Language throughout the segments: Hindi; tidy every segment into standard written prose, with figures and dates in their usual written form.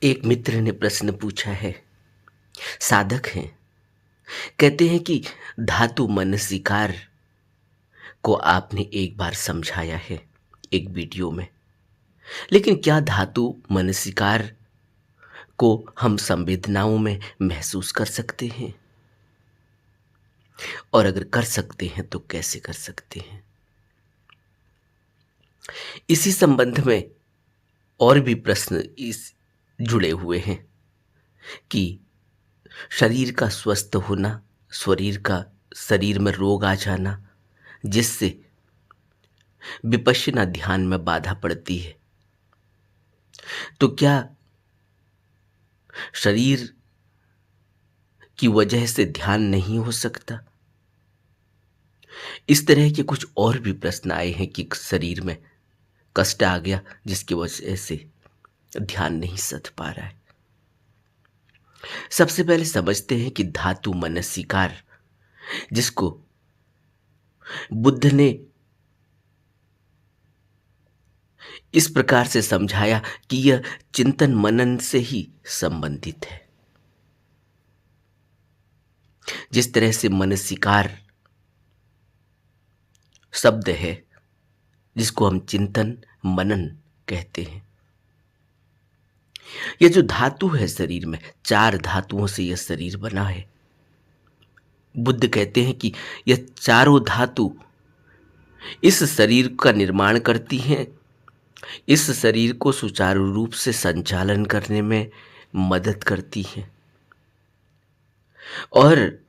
एक मित्र ने प्रश्न पूछा है। साधक हैं, कहते हैं कि धातु मनसिकार को आपने एक बार समझाया है एक वीडियो में। लेकिन क्या धातु मनसिकार को हम संवेदनाओं में महसूस कर सकते हैं? और अगर कर सकते हैं तो कैसे कर सकते हैं? इसी संबंध में और भी प्रश्न इस जुड़े हुए हैं कि शरीर का स्वस्थ होना, शरीर में रोग आ जाना, जिससे विपश्यना ध्यान में बाधा पड़ती है। तो क्या शरीर की वजह से ध्यान नहीं हो सकता? इस तरह के कुछ और भी प्रश्न आए हैं कि शरीर में कष्ट आ गया जिसकी वजह से ध्यान नहीं सध पा रहा है। सबसे पहले समझते हैं कि धातु मनसिकार, जिसको बुद्ध ने इस प्रकार से समझाया कि यह चिंतन मनन से ही संबंधित है। जिस तरह से मनसिकार शब्द है जिसको हम चिंतन मनन कहते हैं, यह जो धातु है शरीर में, 4 धातुओं से यह शरीर बना है। बुद्ध कहते हैं कि यह चारों धातु इस शरीर का निर्माण करती हैं, इस शरीर को सुचारू रूप से संचालन करने में मदद करती हैं। और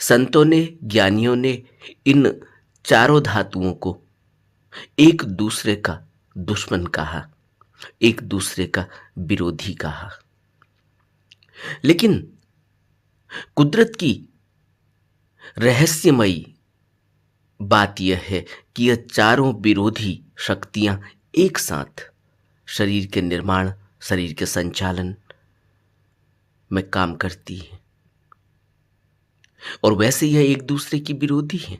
संतों ने, ज्ञानियों ने इन चारों धातुओं को एक दूसरे का दुश्मन कहा, एक दूसरे का विरोधी कहा। लेकिन कुदरत की रहस्यमयी बात यह है कि यह चारों विरोधी शक्तियां एक साथ शरीर के निर्माण, शरीर के संचालन में काम करती हैं। और वैसे यह एक दूसरे की विरोधी है।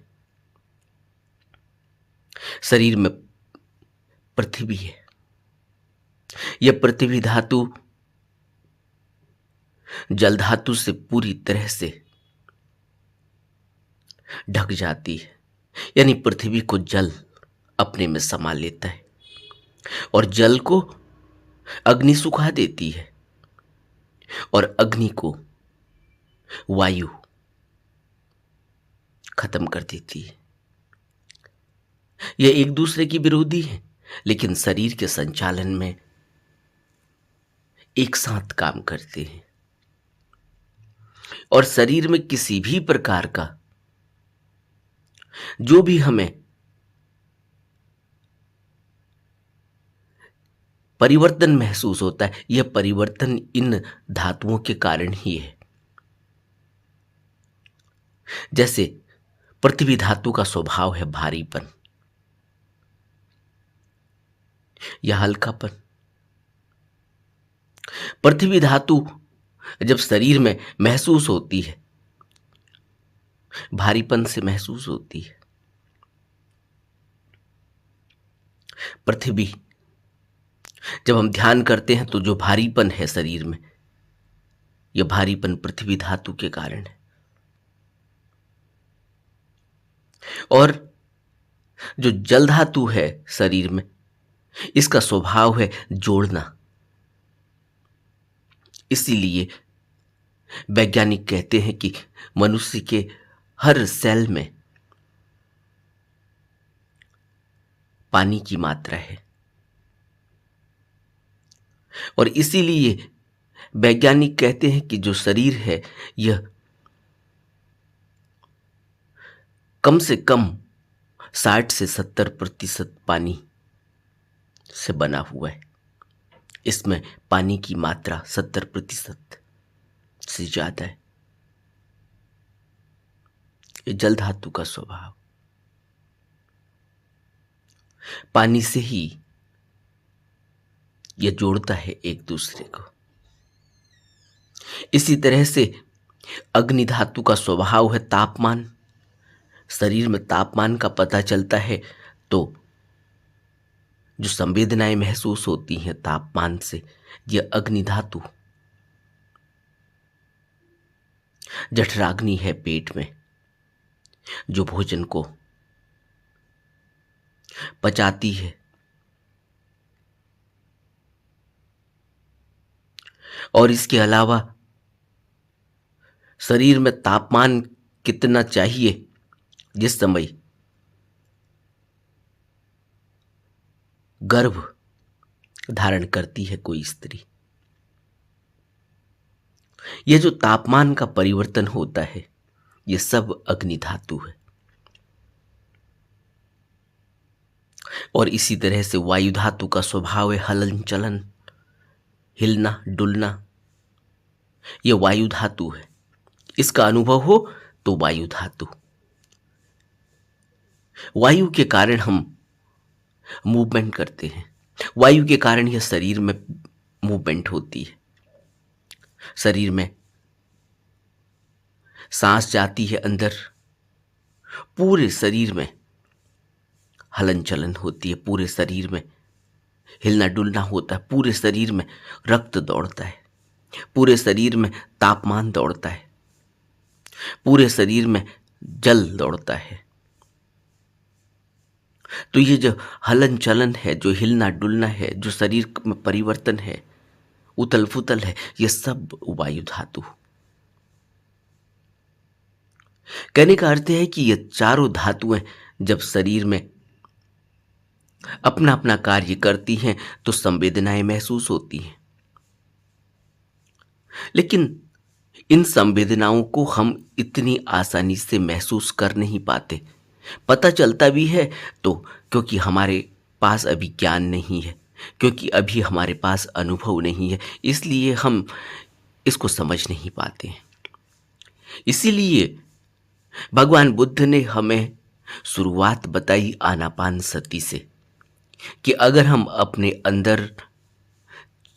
शरीर में पृथ्वी है। यह पृथ्वी धातु जल धातु से पूरी तरह से ढक जाती है, यानी पृथ्वी को जल अपने में समा लेता है और जल को अग्नि सुखा देती है और अग्नि को वायु खत्म कर देती है। यह एक दूसरे की विरोधी है, लेकिन शरीर के संचालन में एक साथ काम करते हैं। और शरीर में किसी भी प्रकार का जो भी हमें परिवर्तन महसूस होता है, यह परिवर्तन इन धातुओं के कारण ही है। जैसे पृथ्वी धातु का स्वभाव है भारीपन या हल्कापन। पृथ्वी धातु जब शरीर में महसूस होती है, भारीपन से महसूस होती है। पृथ्वी जब हम ध्यान करते हैं तो जो भारीपन है शरीर में, यह भारीपन पृथ्वी धातु के कारण है। और जो जल धातु है शरीर में, इसका स्वभाव है जोड़ना। इसीलिए वैज्ञानिक कहते हैं कि मनुष्य के हर सेल में पानी की मात्रा है। और इसीलिए वैज्ञानिक कहते हैं कि जो शरीर है यह कम से कम 60 से 70% पानी से बना हुआ है। इसमें पानी की मात्रा 70% से ज्यादा है। ये जल धातु का स्वभाव, पानी से ही यह जोड़ता है एक दूसरे को। इसी तरह से अग्नि धातु का स्वभाव है तापमान। शरीर में तापमान का पता चलता है तो जो संवेदनाएं महसूस होती हैं तापमान से, यह अग्नि धातु जठराग्नि है पेट में, जो भोजन को पचाती है और इसके अलावा शरीर में तापमान कितना चाहिए जिस समय गर्भ धारण करती है कोई स्त्री, यह जो तापमान का परिवर्तन होता है यह सब अग्नि धातु है। और इसी तरह से वायु धातु का स्वभाव है हलन चलन, हिलना डुलना, यह वायु धातु है। इसका अनुभव हो तो वायु धातु, वायु के कारण हम मूवमेंट करते हैं, वायु के कारण यह शरीर में मूवमेंट होती है, शरीर में सांस जाती है अंदर, पूरे शरीर में हलन चलन होती है, पूरे शरीर में हिलना डुलना होता है, पूरे शरीर में रक्त दौड़ता है, पूरे शरीर में तापमान दौड़ता है, पूरे शरीर में जल दौड़ता है। तो ये जो हलन चलन है, जो हिलना डुलना है, जो शरीर में परिवर्तन है, उतल फुतल है, ये सब वायु धातु। कहने का अर्थ है कि ये चारों धातुएं जब शरीर में अपना अपना कार्य करती हैं तो संवेदनाएं महसूस होती हैं, लेकिन इन संवेदनाओं को हम इतनी आसानी से महसूस कर नहीं पाते। पता चलता भी है तो क्योंकि हमारे पास अभी ज्ञान नहीं है, क्योंकि अभी हमारे पास अनुभव नहीं है, इसलिए हम इसको समझ नहीं पाते हैं। इसीलिए भगवान बुद्ध ने हमें शुरुआत बताई आनापान सती से कि अगर हम अपने अंदर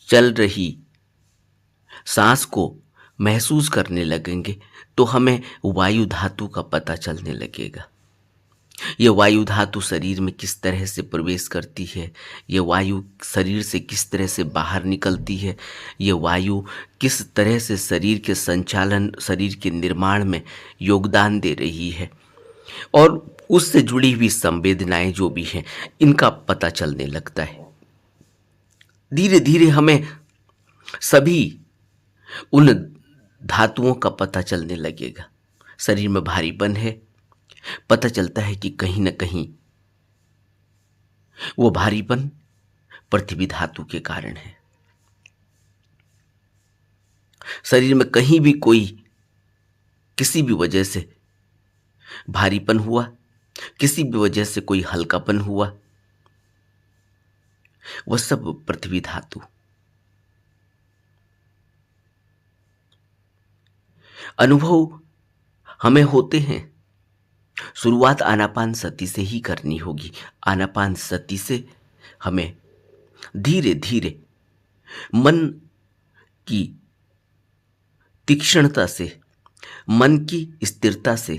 चल रही सांस को महसूस करने लगेंगे तो हमें वायु धातु का पता चलने लगेगा। ये वायु धातु शरीर में किस तरह से प्रवेश करती है, ये वायु शरीर से किस तरह से बाहर निकलती है, ये वायु किस तरह से शरीर के संचालन, शरीर के निर्माण में योगदान दे रही है, और उससे जुड़ी हुई संवेदनाएं जो भी हैं इनका पता चलने लगता है। धीरे धीरे हमें सभी उन धातुओं का पता चलने लगेगा। शरीर में भारीपन है, पता चलता है कि कहीं न कहीं वो भारीपन पृथ्वी धातु के कारण है। शरीर में कहीं भी कोई किसी भी वजह से भारीपन हुआ, किसी भी वजह से कोई हल्कापन हुआ, वह सब पृथ्वी धातु। अनुभव हमें होते हैं, शुरुआत आनापान सती से ही करनी होगी। आनापान सती से हमें धीरे धीरे मन की तीक्ष्णता से, मन की स्थिरता से,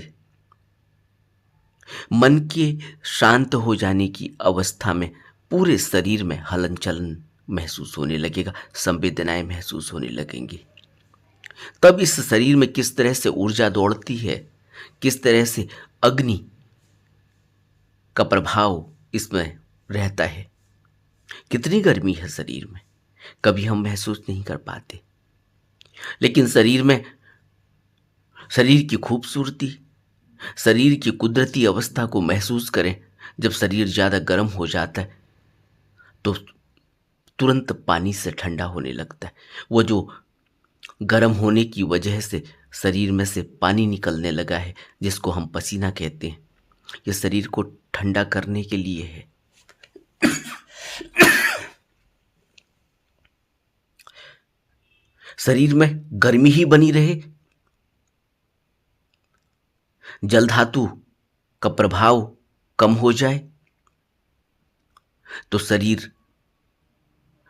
मन के शांत हो जाने की अवस्था में पूरे शरीर में हलन चलन महसूस होने लगेगा, संवेदनाएं महसूस होने लगेंगी। तब इस शरीर में किस तरह से ऊर्जा दौड़ती है, किस तरह से अग्नि का प्रभाव इसमें रहता है, कितनी गर्मी है शरीर में, कभी हम महसूस नहीं कर पाते। लेकिन शरीर में शरीर की खूबसूरती, शरीर की कुदरती अवस्था को महसूस करें। जब शरीर ज़्यादा गर्म हो जाता है तो तुरंत पानी से ठंडा होने लगता है। वो जो गर्म होने की वजह से शरीर में से पानी निकलने लगा है, जिसको हम पसीना कहते हैं, ये शरीर को ठंडा करने के लिए है। शरीर में गर्मी ही बनी रहे, जल धातु का प्रभाव कम हो जाए तो शरीर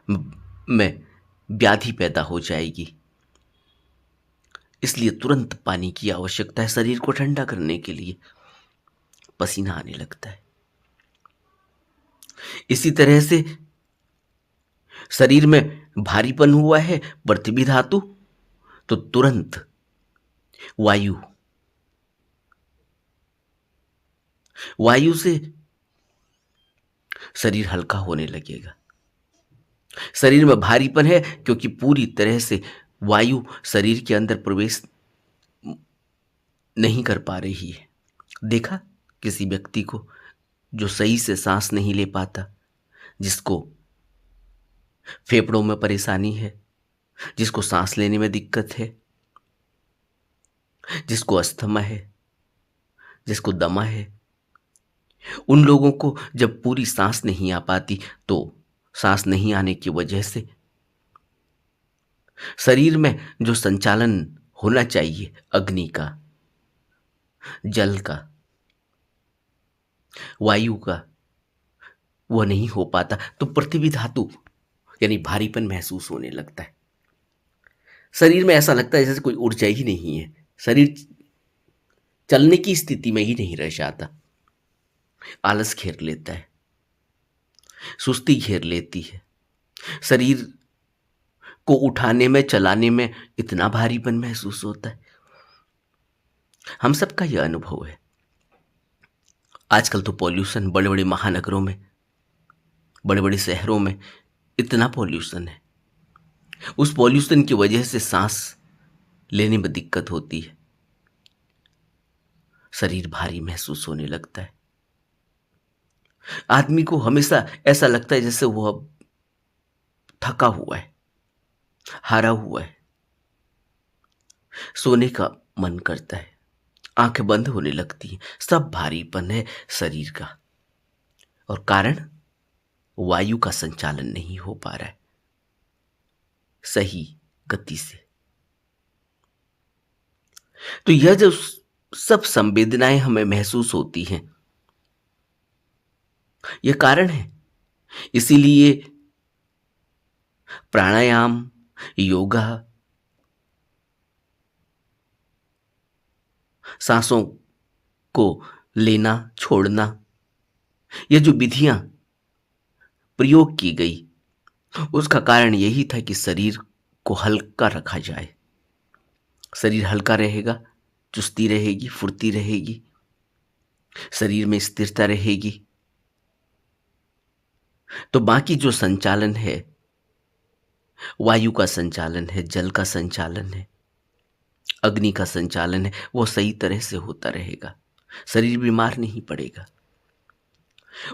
में व्याधि पैदा हो जाएगी। इसलिए तुरंत पानी की आवश्यकता है शरीर को ठंडा करने के लिए। पसीना आने लगता है। इसी तरह से शरीर में भारीपन हुआ है पृथ्वी धातु, तो तुरंत वायु वायु से शरीर हल्का होने लगेगा। शरीर में भारीपन है क्योंकि पूरी तरह से वायु शरीर के अंदर प्रवेश नहीं कर पा रही है। देखा किसी व्यक्ति को जो सही से सांस नहीं ले पाता, जिसको फेफड़ों में परेशानी है, जिसको सांस लेने में दिक्कत है, जिसको अस्थमा है, जिसको दमा है, उन लोगों को जब पूरी सांस नहीं आ पाती तो सांस नहीं आने की वजह से शरीर में जो संचालन होना चाहिए अग्नि का, जल का, वायु का, वह नहीं हो पाता, तो पृथ्वी धातु यानी भारीपन महसूस होने लगता है। शरीर में ऐसा लगता है जैसे कोई ऊर्जा ही नहीं है, शरीर चलने की स्थिति में ही नहीं रह जाता, आलस घेर लेता है, सुस्ती घेर लेती है, शरीर को उठाने में चलाने में इतना भारीपन महसूस होता है। हम सबका यह अनुभव है। आजकल तो पॉल्यूशन बड़े बड़े महानगरों में, बड़े बड़े शहरों में इतना पॉल्यूशन है, उस पॉल्यूशन की वजह से सांस लेने में दिक्कत होती है, शरीर भारी महसूस होने लगता है। आदमी को हमेशा ऐसा लगता है जैसे वह थका हुआ है, हारा हुआ है, सोने का मन करता है, आंखें बंद होने लगती हैं, सब भारीपन है शरीर का। और कारण वायु का संचालन नहीं हो पा रहा है सही गति से। तो यह जो सब संवेदनाएं हमें महसूस होती हैं, यह कारण है। इसीलिए प्राणायाम, योगा, सांसों को लेना छोड़ना, ये जो विधियां प्रयोग की गई, उसका कारण यही था कि शरीर को हल्का रखा जाए। शरीर हल्का रहेगा, चुस्ती रहेगी, फुर्ती रहेगी, शरीर में स्थिरता रहेगी, तो बाकी जो संचालन है, वायु का संचालन है, जल का संचालन है, अग्नि का संचालन है, वो सही तरह से होता रहेगा, शरीर बीमार नहीं पड़ेगा।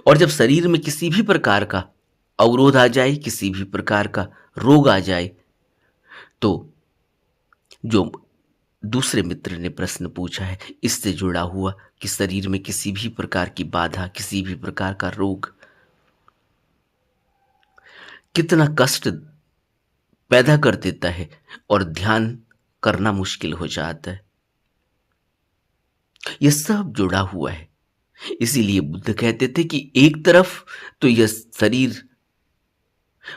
और जब शरीर में किसी भी प्रकार का अवरोध आ जाए, किसी भी प्रकार का रोग आ जाए, तो जो दूसरे मित्र ने प्रश्न पूछा है इससे जुड़ा हुआ कि शरीर में किसी भी प्रकार की बाधा, किसी भी प्रकार का रोग कितना कष्ट पैदा कर देता है और ध्यान करना मुश्किल हो जाता है, यह सब जुड़ा हुआ है। इसीलिए बुद्ध कहते थे कि एक तरफ तो यह शरीर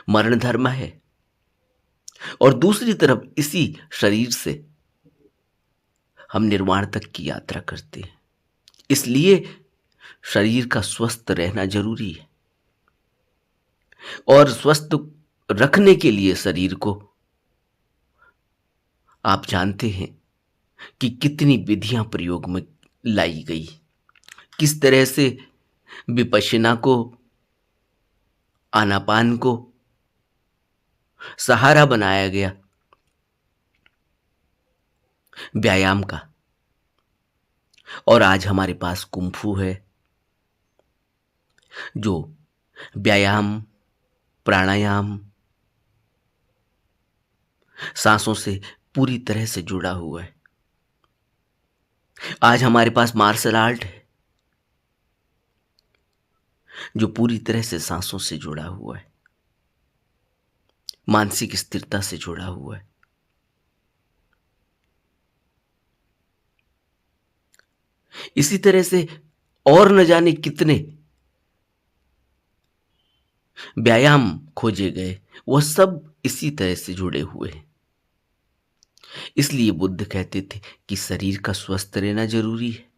मरण धर्म है और दूसरी तरफ इसी शरीर से हम निर्वाण तक की यात्रा करते हैं। इसलिए शरीर का स्वस्थ रहना जरूरी है और स्वस्थ रखने के लिए शरीर को आप जानते हैं कि कितनी विधियां प्रयोग में लाई गई, किस तरह से विपश्यना को, आनापान को सहारा बनाया गया व्यायाम का। और आज हमारे पास कुंफू है जो व्यायाम, प्राणायाम, सांसों से पूरी तरह से जुड़ा हुआ है। आज हमारे पास मार्शल आर्ट है जो पूरी तरह से सांसों से जुड़ा हुआ है, मानसिक स्थिरता से जुड़ा हुआ है। इसी तरह से और न जाने कितने व्यायाम खोजे गए, वह सब इसी तरह से जुड़े हुए हैं। इसलिए बुद्ध कहते थे कि शरीर का स्वस्थ रहना जरूरी है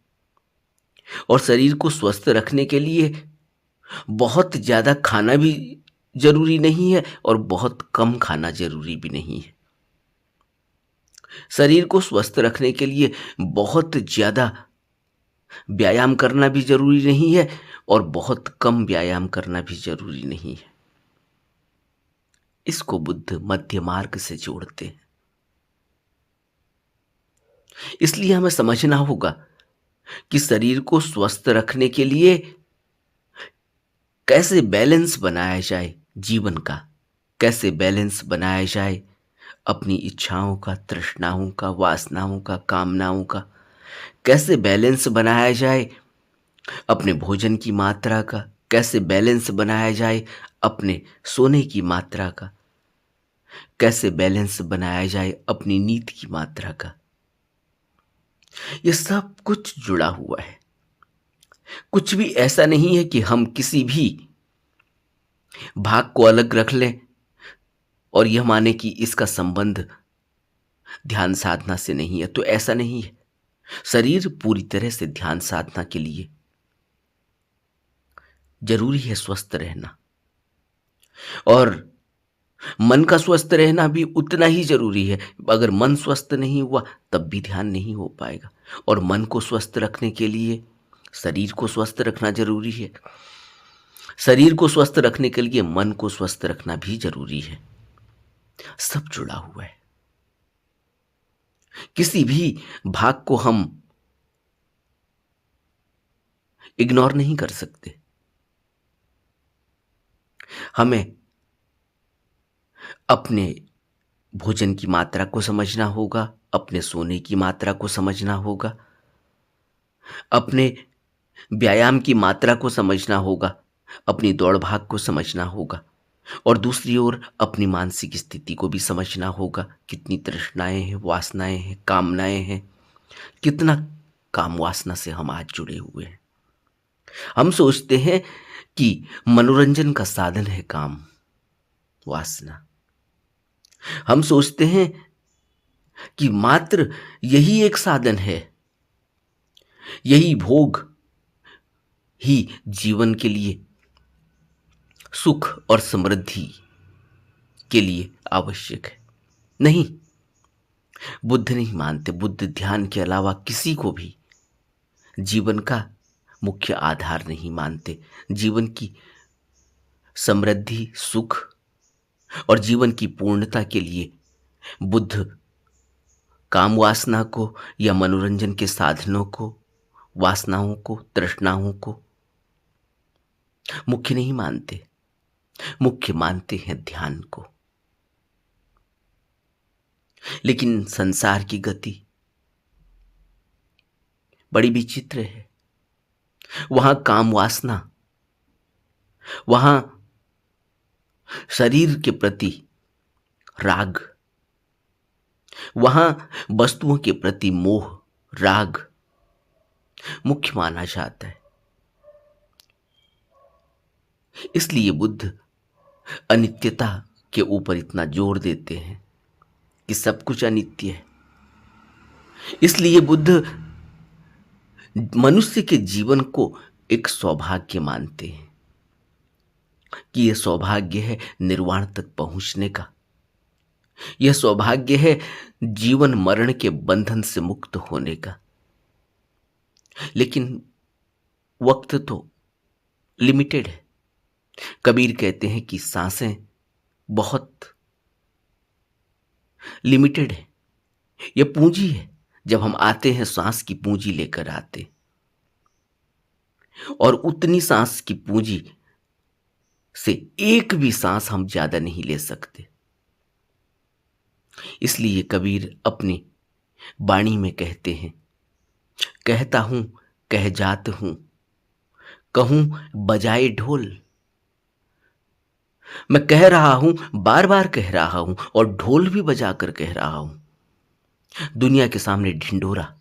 और शरीर को स्वस्थ रखने के लिए बहुत ज्यादा खाना भी जरूरी नहीं है और बहुत कम खाना जरूरी भी नहीं है। शरीर को स्वस्थ रखने के लिए बहुत ज्यादा व्यायाम करना भी जरूरी नहीं है और बहुत कम व्यायाम करना भी जरूरी नहीं है। इसको बुद्ध मध्य मार्ग से जोड़ते हैं। इसलिए हमें समझना होगा कि शरीर को स्वस्थ रखने के लिए कैसे बैलेंस बनाया जाए जीवन का, कैसे बैलेंस बनाया जाए अपनी इच्छाओं का, तृष्णाओं का, वासनाओं का, कामनाओं का, कैसे बैलेंस बनाया जाए अपने भोजन की मात्रा का, कैसे बैलेंस बनाया जाए अपने सोने की मात्रा का, कैसे बैलेंस बनाया जाए अपनी नींद की मात्रा का। ये सब कुछ जुड़ा हुआ है। कुछ भी ऐसा नहीं है कि हम किसी भी भाग को अलग रख लें और यह माने कि इसका संबंध ध्यान साधना से नहीं है, तो ऐसा नहीं है। शरीर पूरी तरह से ध्यान साधना के लिए जरूरी है स्वस्थ रहना, और मन का स्वस्थ रहना भी उतना ही जरूरी है। अगर मन स्वस्थ नहीं हुआ तब भी ध्यान नहीं हो पाएगा, और मन को स्वस्थ रखने के लिए शरीर को स्वस्थ रखना जरूरी है। शरीर को स्वस्थ रखने के लिए मन को स्वस्थ रखना भी जरूरी है। सब जुड़ा हुआ है। किसी भी भाग को हम इग्नोर नहीं कर सकते। हमें अपने भोजन की मात्रा को समझना होगा, अपने सोने की मात्रा को समझना होगा, अपने व्यायाम की मात्रा को समझना होगा, अपनी दौड़ भाग को समझना होगा, और दूसरी ओर अपनी मानसिक स्थिति को भी समझना होगा। कितनी तृष्णाएं हैं, वासनाएं हैं, कामनाएं हैं, कितना काम वासना से हम आज जुड़े हुए हैं। हम सोचते हैं कि मनोरंजन का साधन है काम, वासना। हम सोचते हैं कि मात्र यही एक साधन है, यही भोग ही जीवन के लिए सुख और समृद्धि के लिए आवश्यक है। नहीं, बुद्ध नहीं मानते। बुद्ध ध्यान के अलावा किसी को भी जीवन का मुख्य आधार नहीं मानते। जीवन की समृद्धि, सुख और जीवन की पूर्णता के लिए बुद्ध काम वासना को या मनोरंजन के साधनों को, वासनाओं को, तृष्णाओं को मुख्य नहीं मानते। मुख्य मानते हैं ध्यान को। लेकिन संसार की गति बड़ी विचित्र है। वहां काम वासना, वहां शरीर के प्रति राग, वहां वस्तुओं के प्रति मोह, राग मुख्य माना जाता है। इसलिए बुद्ध अनित्यता के ऊपर इतना जोर देते हैं कि सब कुछ अनित्य है। इसलिए बुद्ध मनुष्य के जीवन को एक सौभाग्य मानते हैं कि यह सौभाग्य है निर्वाण तक पहुंचने का। यह सौभाग्य है जीवन मरण के बंधन से मुक्त होने का। लेकिन वक्त तो लिमिटेड है। कबीर कहते हैं कि सांसें बहुत लिमिटेड है। यह पूंजी है। जब हम आते हैं सांस की पूंजी लेकर आते, और उतनी सांस की पूंजी से एक भी सांस हम ज्यादा नहीं ले सकते। इसलिए कबीर अपनी वाणी में कहते हैं, कहता हूं कह जात हूं, कहूं बजाए ढोल। मैं कह रहा हूं, बार बार कह रहा हूं, और ढोल भी बजाकर कह रहा हूं। दुनिया के सामने ढिंढोरा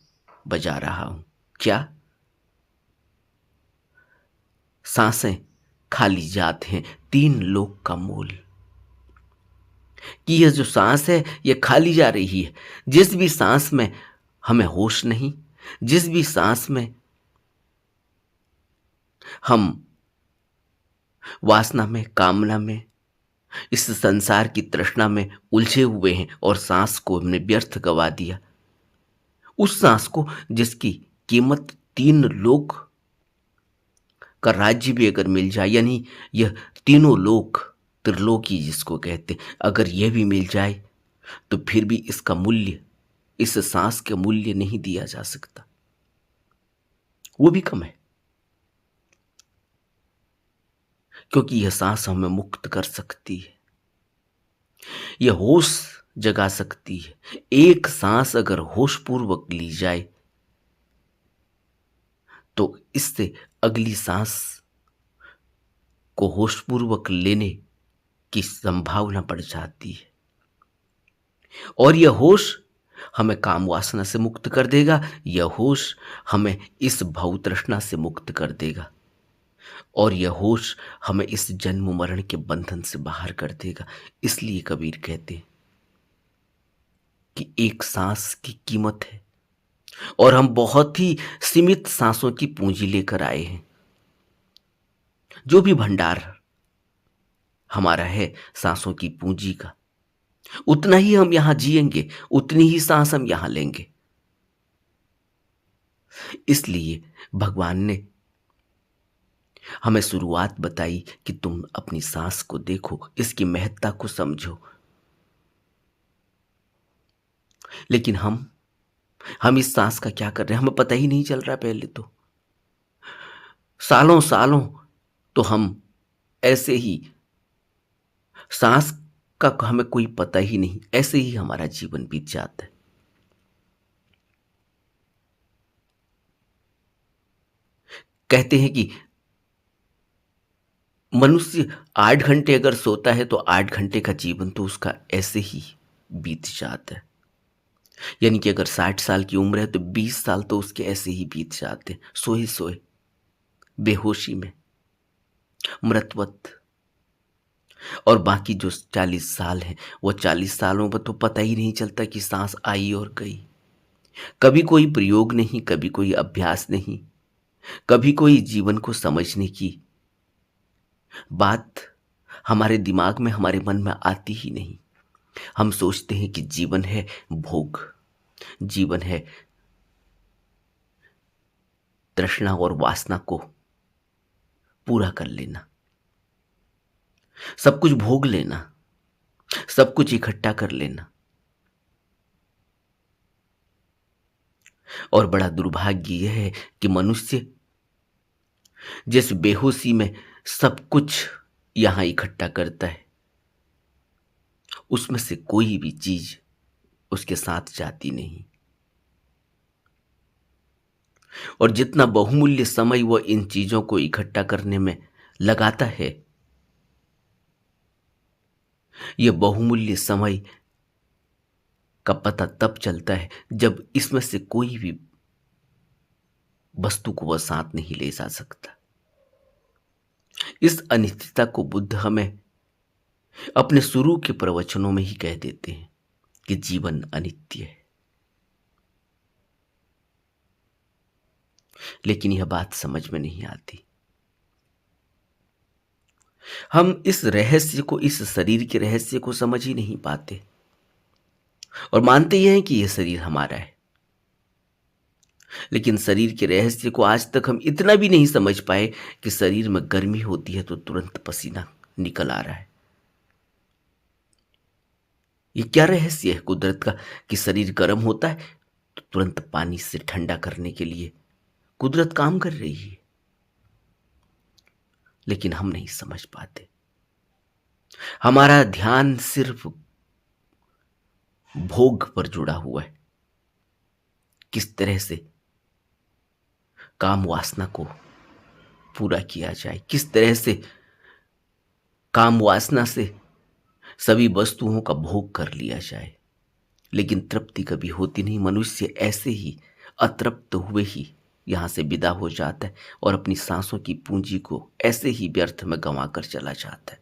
बजा रहा हूं। क्या? सांसें खाली जात हैं, तीन लोक का मोल। कि यह जो सांस है यह खाली जा रही है। जिस भी सांस में हमें होश नहीं, जिस भी सांस में हम वासना में, कामना में, इस संसार की तृष्णा में उलझे हुए हैं और सांस को हमने व्यर्थ गवा दिया। उस सांस को जिसकी कीमत 3 लोक का राज्य भी अगर मिल जाए, यानी यह तीनों लोक, त्रिलोकी जिसको कहते, अगर यह भी मिल जाए तो फिर भी इसका मूल्य, इस सांस का मूल्य नहीं दिया जा सकता। वो भी कम है, क्योंकि यह सांस हमें मुक्त कर सकती है, यह होश जगा सकती है। एक सांस अगर होशपूर्वक ली जाए तो इससे अगली सांस को होशपूर्वक लेने की संभावना बढ़ जाती है, और यह होश हमें काम वासना से मुक्त कर देगा, यह होश हमें इस भव तृष्णा से मुक्त कर देगा, और यह होश हमें इस जन्म मरण के बंधन से बाहर कर देगा। इसलिए कबीर कहते हैं कि एक सांस की कीमत है, और हम बहुत ही सीमित सांसों की पूंजी लेकर आए हैं। जो भी भंडार हमारा है सांसों की पूंजी का, उतना ही हम यहां जिएंगे, उतनी ही सांस हम यहां लेंगे। इसलिए भगवान ने हमें शुरुआत बताई कि तुम अपनी सांस को देखो, इसकी महत्ता को समझो। लेकिन हम इस सांस का क्या कर रहे हैं, हमें पता ही नहीं चल रहा। पहले तो सालों सालों तो हम ऐसे ही, सांस का हमें कोई पता ही नहीं, ऐसे ही हमारा जीवन बीत जाता है। कहते हैं कि मनुष्य 8 घंटे अगर सोता है तो 8 घंटे का जीवन तो उसका ऐसे ही बीत जाता है। यानी कि अगर 60 साल की उम्र है तो 20 साल तो उसके ऐसे ही बीत जाते हैं, सोए सोए, बेहोशी में, मृतवत। और बाकी जो 40 साल हैं, वो 40 सालों में तो पता ही नहीं चलता कि सांस आई और गई। कभी कोई प्रयोग नहीं, कभी कोई अभ्यास नहीं, कभी कोई जीवन को समझने की बात हमारे दिमाग में, हमारे मन में आती ही नहीं। हम सोचते हैं कि जीवन है भोग, जीवन है तृष्णा और वासना को पूरा कर लेना, सब कुछ भोग लेना, सब कुछ इकट्ठा कर लेना। और बड़ा दुर्भाग्य यह है कि मनुष्य जिस बेहोशी में सब कुछ यहां इकट्ठा करता है, उसमें से कोई भी चीज उसके साथ जाती नहीं। और जितना बहुमूल्य समय वह इन चीजों को इकट्ठा करने में लगाता है, यह बहुमूल्य समय का पता तब चलता है जब इसमें से कोई भी वस्तु को वह साथ नहीं ले जा सकता। इस अनिश्चितता को बुद्ध हमें अपने शुरू के प्रवचनों में ही कह देते हैं कि जीवन अनित्य है। लेकिन यह बात समझ में नहीं आती। हम इस रहस्य को, इस शरीर के रहस्य को समझ ही नहीं पाते, और मानते ही हैं कि यह शरीर हमारा है। लेकिन शरीर के रहस्य को आज तक हम इतना भी नहीं समझ पाए कि शरीर में गर्मी होती है तो तुरंत पसीना निकल आ रहा है। ये क्या रहस्य है कुदरत का कि शरीर गर्म होता है तो तुरंत पानी से ठंडा करने के लिए कुदरत काम कर रही है। लेकिन हम नहीं समझ पाते। हमारा ध्यान सिर्फ भोग पर जुड़ा हुआ है, किस तरह से काम वासना को पूरा किया जाए, किस तरह से काम वासना से सभी वस्तुओं का भोग कर लिया जाए। लेकिन तृप्ति कभी होती नहीं। मनुष्य ऐसे ही अतृप्त हुए ही यहां से विदा हो जाता है और अपनी सांसों की पूंजी को ऐसे ही व्यर्थ में गंवा कर चला जाता है।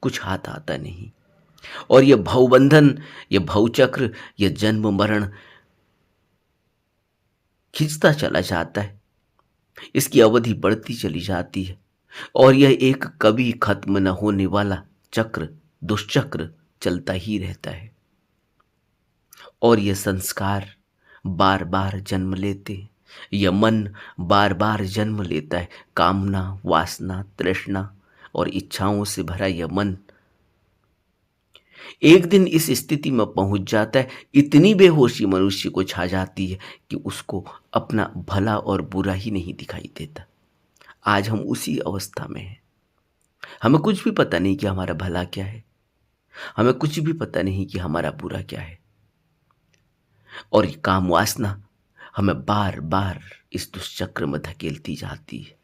कुछ हाथ आता नहीं, और यह भवबंधन, यह भवचक्र, यह जन्म मरण खिंचता चला जाता है। इसकी अवधि बढ़ती चली जाती है, और यह एक कभी खत्म न होने वाला चक्र, दुष्चक्र चलता ही रहता है और ये संस्कार बार बार जन्म लेते हैं। यह मन बार बार जन्म लेता है। कामना, वासना, तृष्णा और इच्छाओं से भरा यह मन एक दिन इस स्थिति में पहुंच जाता है, इतनी बेहोशी मनुष्य को छा जाती है कि उसको अपना भला और बुरा ही नहीं दिखाई देता। आज हम उसी अवस्था में हैं। हमें कुछ भी पता नहीं कि हमारा भला क्या है, हमें कुछ भी पता नहीं कि हमारा बुरा क्या है। और ये काम वासना हमें बार बार इस दुष्चक्र में धकेलती जाती है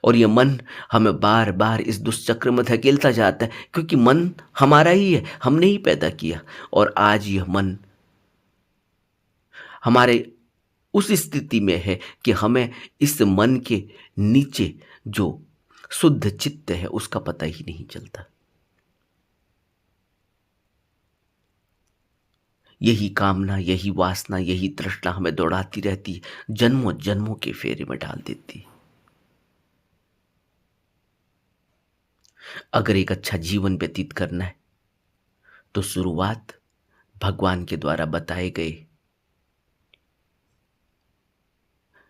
और ये मन हमें बार बार इस दुष्चक्र में धकेलता जाता है, क्योंकि मन हमारा ही है, हमने ही पैदा किया। और आज यह मन हमारे उस स्थिति में है कि हमें इस मन के नीचे जो शुद्ध चित्त है उसका पता ही नहीं चलता। यही कामना, यही वासना, यही तृष्णा हमें दौड़ाती रहती है, जन्मों जन्मों के फेरे में डाल देती है। अगर एक अच्छा जीवन व्यतीत करना है तो शुरुआत भगवान के द्वारा बताए गए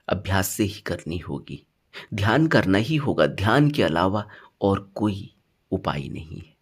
अभ्यास से ही करनी होगी। ध्यान करना ही होगा, ध्यान के अलावा और कोई उपाय नहीं है।